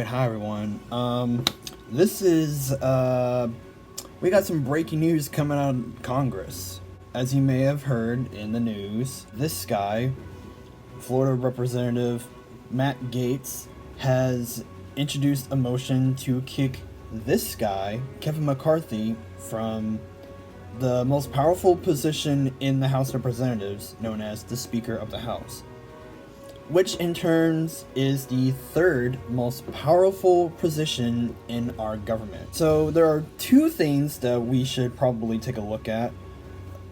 Alright, hi everyone. We got some breaking news coming out of Congress. As you may have heard in the news, this guy, Florida Representative Matt Gaetz, has introduced a motion to kick this guy, Kevin McCarthy, from the most powerful position in the House of Representatives, known as the Speaker of the House, which in turn is the third most powerful position in our government. So there are two things that we should probably take a look at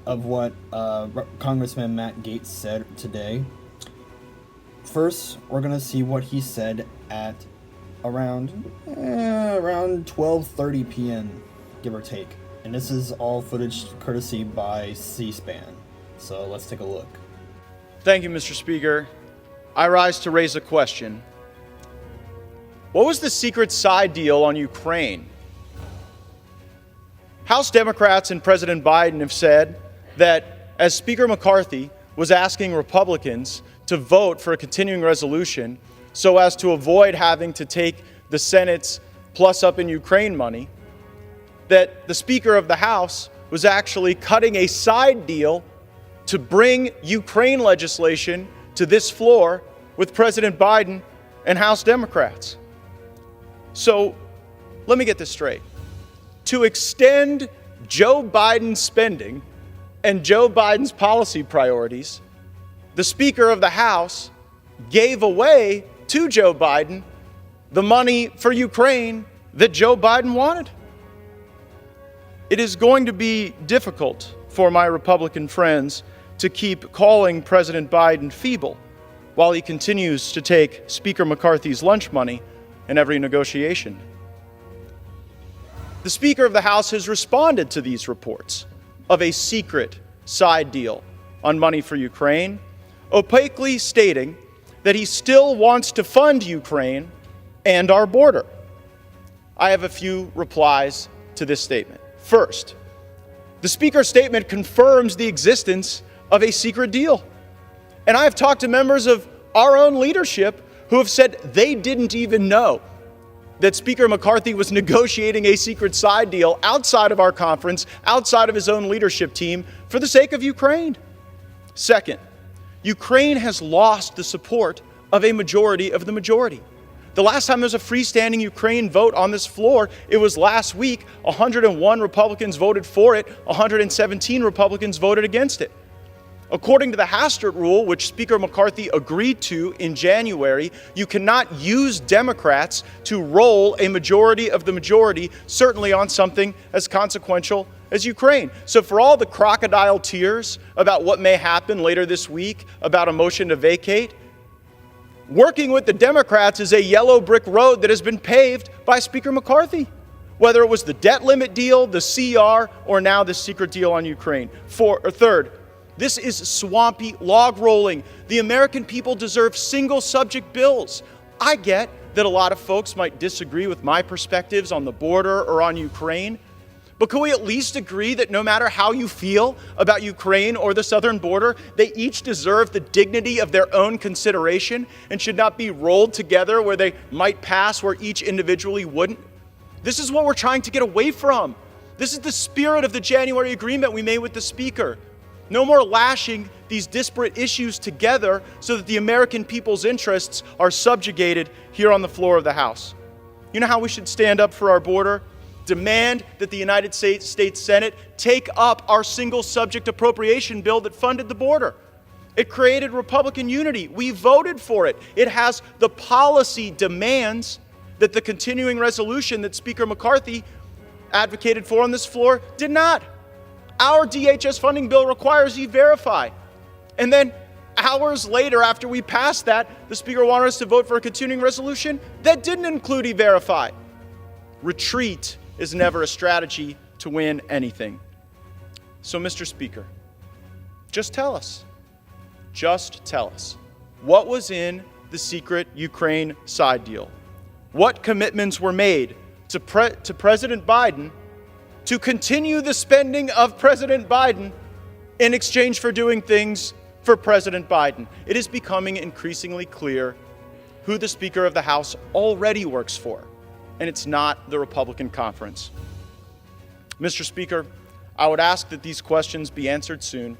of what Congressman Matt Gaetz said today. First, we're going to see what he said at around 12:30 p.m., give or take. And this is all footage courtesy by C-SPAN. So let's take a look. Thank you, Mr. Speaker. I rise to raise a question. What was the secret side deal on Ukraine? House Democrats and President Biden have said that as Speaker McCarthy was asking Republicans to vote for a continuing resolution so as to avoid having to take the Senate's plus up in Ukraine money, that the Speaker of the House was actually cutting a side deal to bring Ukraine legislation to this floor with President Biden and House Democrats. So let me get this straight. To extend Joe Biden's spending and Joe Biden's policy priorities, the Speaker of the House gave away to Joe Biden the money for Ukraine that Joe Biden wanted. It is going to be difficult for my Republican friends to keep calling President Biden feeble while he continues to take Speaker McCarthy's lunch money in every negotiation. The Speaker of the House has responded to these reports of a secret side deal on money for Ukraine, opaquely stating that he still wants to fund Ukraine and our border. I have a few replies to this statement. First, the Speaker's statement confirms the existence of a secret deal. And I have talked to members of our own leadership who have said they didn't even know that Speaker McCarthy was negotiating a secret side deal outside of our conference, outside of his own leadership team, for the sake of Ukraine. Second, Ukraine has lost the support of a majority of the majority. The last time there was a freestanding Ukraine vote on this floor, it was last week. 101 Republicans voted for it, 117 Republicans voted against it. According to the Hastert rule, which Speaker McCarthy agreed to in January, you cannot use Democrats to roll a majority of the majority, certainly on something as consequential as Ukraine. So for all the crocodile tears about what may happen later this week about a motion to vacate, working with the Democrats is a yellow brick road that has been paved by Speaker McCarthy, whether it was the debt limit deal, the CR, or now the secret deal on Ukraine. Third, this is swampy log rolling. The American people deserve single subject bills. I get that a lot of folks might disagree with my perspectives on the border or on Ukraine, but can we at least agree that no matter how you feel about Ukraine or the southern border, they each deserve the dignity of their own consideration and should not be rolled together where they might pass where each individually wouldn't? This is what we're trying to get away from. This is the spirit of the January agreement we made with the Speaker. No more lashing these disparate issues together so that the American people's interests are subjugated here on the floor of the House. You know how we should stand up for our border? Demand that the United States Senate take up our single subject appropriation bill that funded the border. It created Republican unity. We voted for it. It has the policy demands that the continuing resolution that Speaker McCarthy advocated for on this floor did not. Our DHS funding bill requires E-Verify. And then hours later, after we passed that, the Speaker wanted us to vote for a continuing resolution that didn't include E-Verify. Retreat is never a strategy to win anything. So, Mr. Speaker, just tell us, what was in the secret Ukraine side deal? What commitments were made to President Biden to continue the spending of President Biden in exchange for doing things for President Biden? It is becoming increasingly clear who the Speaker of the House already works for, and it's not the Republican conference. Mr. Speaker, I would ask that these questions be answered soon,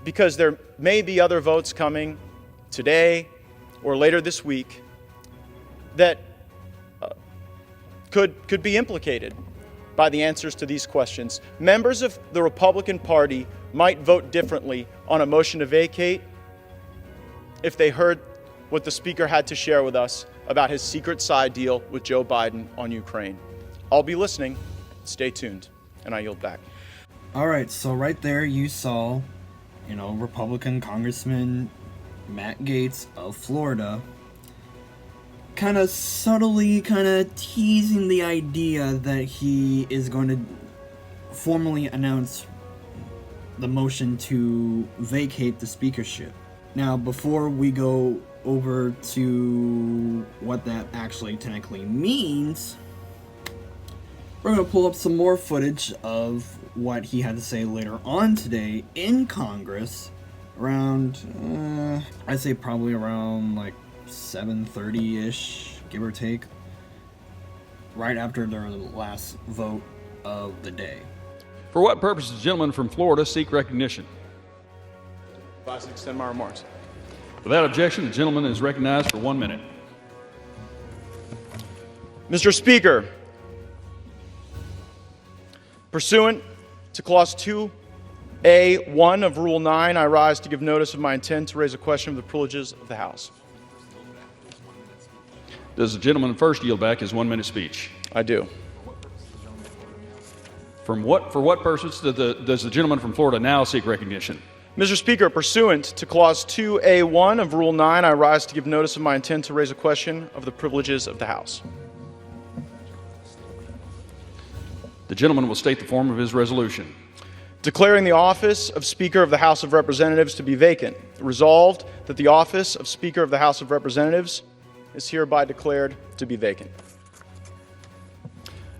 because there may be other votes coming today or later this week that could be implicated by the answers to these questions. Members of the Republican Party might vote differently on a motion to vacate if they heard what the Speaker had to share with us about his secret side deal with Joe Biden on Ukraine. I'll be listening. Stay tuned, and I yield back. All right, so right there you saw, Republican Congressman Matt Gaetz of Florida kind of subtly teasing the idea that he is going to formally announce the motion to vacate the speakership. Now, before we go over to what that actually technically means, we're going to pull up some more footage of what he had to say later on today in Congress around, I'd say probably around like 7:30-ish, give or take, right after their last vote of the day. For what purpose does the gentleman from Florida seek recognition? I extend my remarks. Without objection, the gentleman is recognized for 1 minute. Mr. Speaker, pursuant to Clause 2A1 of Rule 9, I rise to give notice of my intent to raise a question of the privileges of the House. Does the gentleman first yield back his 1 minute speech? I do. For what purpose does the gentleman from Florida now seek recognition? Mr. Speaker, pursuant to Clause 2A1 of Rule 9, I rise to give notice of my intent to raise a question of the privileges of the House. The gentleman will state the form of his resolution. Declaring the office of Speaker of the House of Representatives to be vacant. Resolved that the office of Speaker of the House of Representatives is hereby declared to be vacant.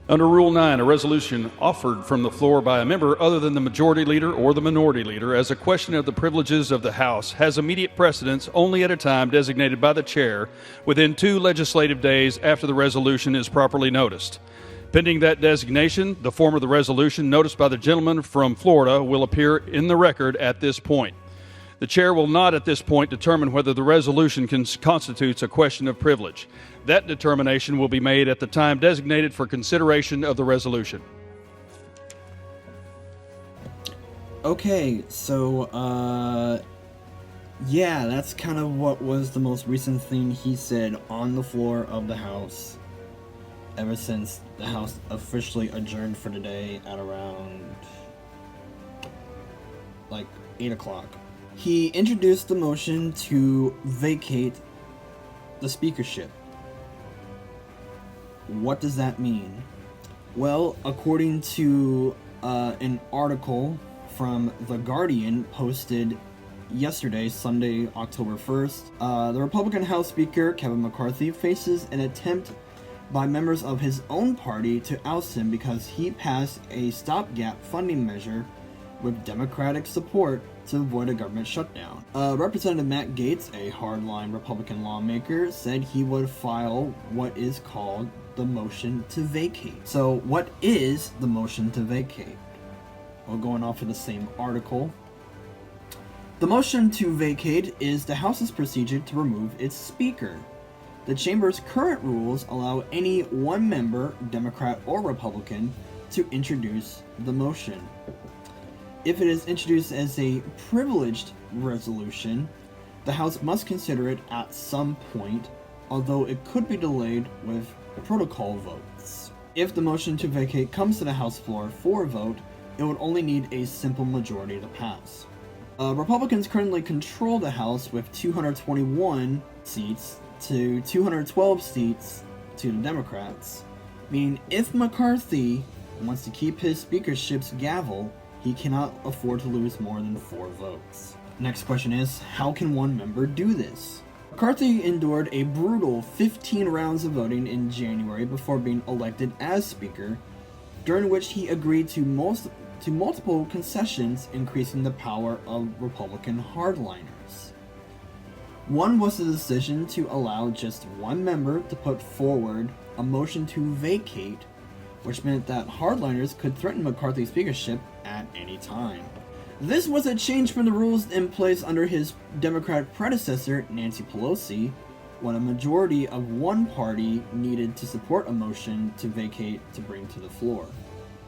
Under Rule 9, a resolution offered from the floor by a member other than the majority leader or the minority leader as a question of the privileges of the House has immediate precedence only at a time designated by the chair within 2 legislative days after the resolution is properly noticed. Pending that designation, the form of the resolution noticed by the gentleman from Florida will appear in the record at this point. The chair will not at this point determine whether the resolution constitutes a question of privilege. That determination will be made at the time designated for consideration of the resolution. Okay, so, yeah, that's kind of what was the most recent thing he said on the floor of the House ever since the House officially adjourned for today at around, like, 8 o'clock. He introduced the motion to vacate the speakership. What does that mean? Well, according to an article from The Guardian posted yesterday, Sunday, October 1st, the Republican House Speaker, Kevin McCarthy, faces an attempt by members of his own party to oust him because he passed a stopgap funding measure with Democratic support to avoid a government shutdown. Representative Matt Gaetz, a hardline Republican lawmaker, said he would file what is called the motion to vacate. So what is the motion to vacate? Well, going off of the same article, the motion to vacate is the House's procedure to remove its speaker. The chamber's current rules allow any one member, Democrat or Republican, to introduce the motion. If it is introduced as a privileged resolution, the House must consider it at some point, although it could be delayed with protocol votes. If the motion to vacate comes to the House floor for a vote, it would only need a simple majority to pass. Republicans currently control the House with 221 seats to 212 seats to the Democrats, meaning if McCarthy wants to keep his speakership's gavel, he cannot afford to lose more than 4 votes. Next question is, how can one member do this? McCarthy endured a brutal 15 rounds of voting in January before being elected as Speaker, during which he agreed to multiple concessions increasing the power of Republican hardliners. One was the decision to allow just one member to put forward a motion to vacate, which meant that hardliners could threaten McCarthy's speakership at any time. This was a change from the rules in place under his Democrat predecessor, Nancy Pelosi, when a majority of one party needed to support a motion to vacate to bring to the floor.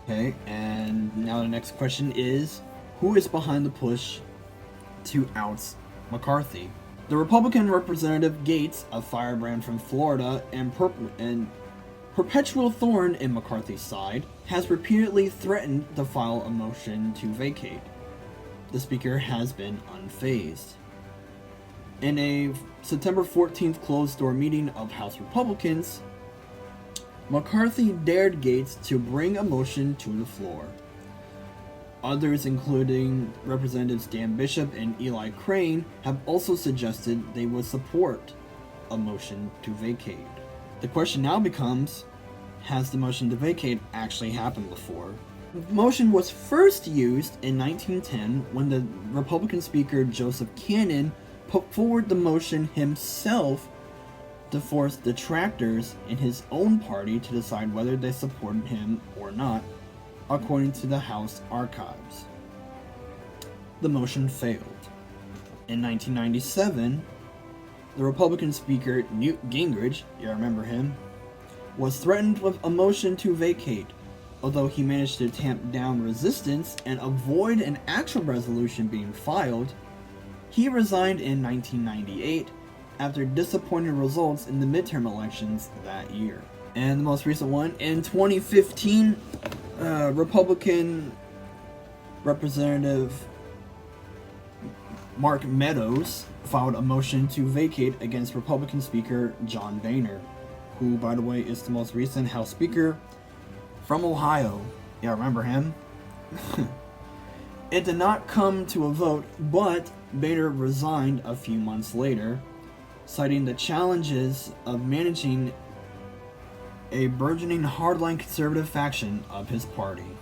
Okay, and now the next question is, who is behind the push to oust McCarthy? The Republican Representative Gaetz, a firebrand from Florida and perpetual thorn in McCarthy's side, has repeatedly threatened to file a motion to vacate. The Speaker has been unfazed. In a September 14th closed-door meeting of House Republicans, McCarthy dared Gaetz to bring a motion to the floor. Others, including Representatives Dan Bishop and Eli Crane, have also suggested they would support a motion to vacate. The question now becomes, has the motion to vacate actually happened before? The motion was first used in 1910 when the Republican Speaker Joseph Cannon put forward the motion himself to force detractors in his own party to decide whether they supported him or not, according to the House archives. The motion failed. In 1997, the Republican Speaker Newt Gingrich, you remember him, was threatened with a motion to vacate. Although he managed to tamp down resistance and avoid an actual resolution being filed, he resigned in 1998 after disappointing results in the midterm elections that year. And the most recent one, in 2015, Republican Representative Mark Meadows filed a motion to vacate against Republican Speaker John Boehner, who, by the way, is the most recent House Speaker from Ohio. Yeah, remember him? It did not come to a vote, but Boehner resigned a few months later, citing the challenges of managing a burgeoning hardline conservative faction of his party.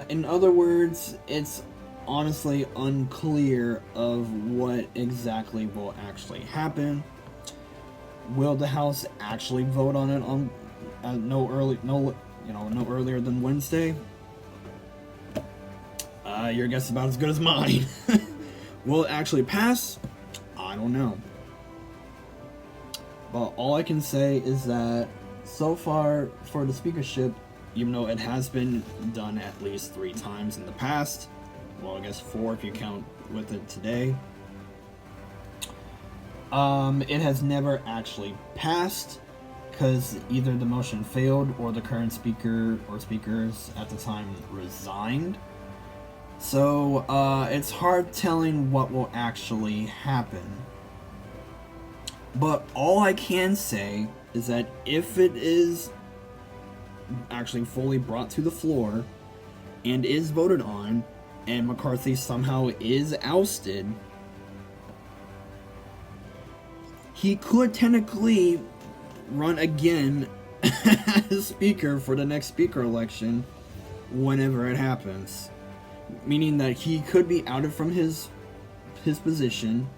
In other words, it's honestly unclear of what exactly will actually happen. Will the House actually vote on it on no earlier than Wednesday? Your guess is about as good as mine. Will it actually pass? I don't know. But all I can say is that so far for the speakership, even though it has been done at least 3 times in the past, well, I guess 4 if you count with it today, it has never actually passed because either the motion failed or the current speaker or speakers at the time resigned. So it's hard telling what will actually happen. But all I can say is that if it is actually fully brought to the floor and is voted on, and McCarthy somehow is ousted, he could technically run again as Speaker for the next Speaker election whenever it happens. Meaning that he could be outed from his position,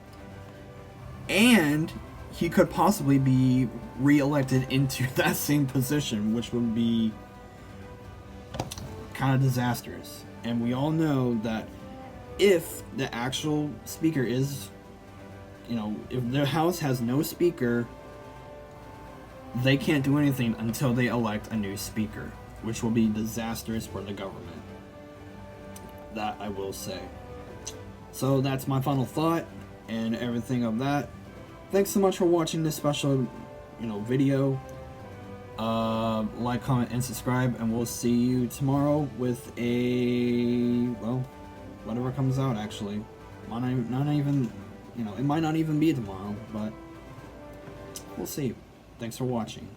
and he could possibly be re-elected into that same position, which would be kind of disastrous. And we all know that if the actual speaker is, if the House has no speaker, they can't do anything until they elect a new speaker, which will be disastrous for the government. That I will say. So that's my final thought and everything of that. Thanks so much for watching this special, video. Like, comment, and subscribe, and we'll see you tomorrow with whatever comes out. Actually, not even, it might not even be tomorrow, but we'll see. Thanks for watching.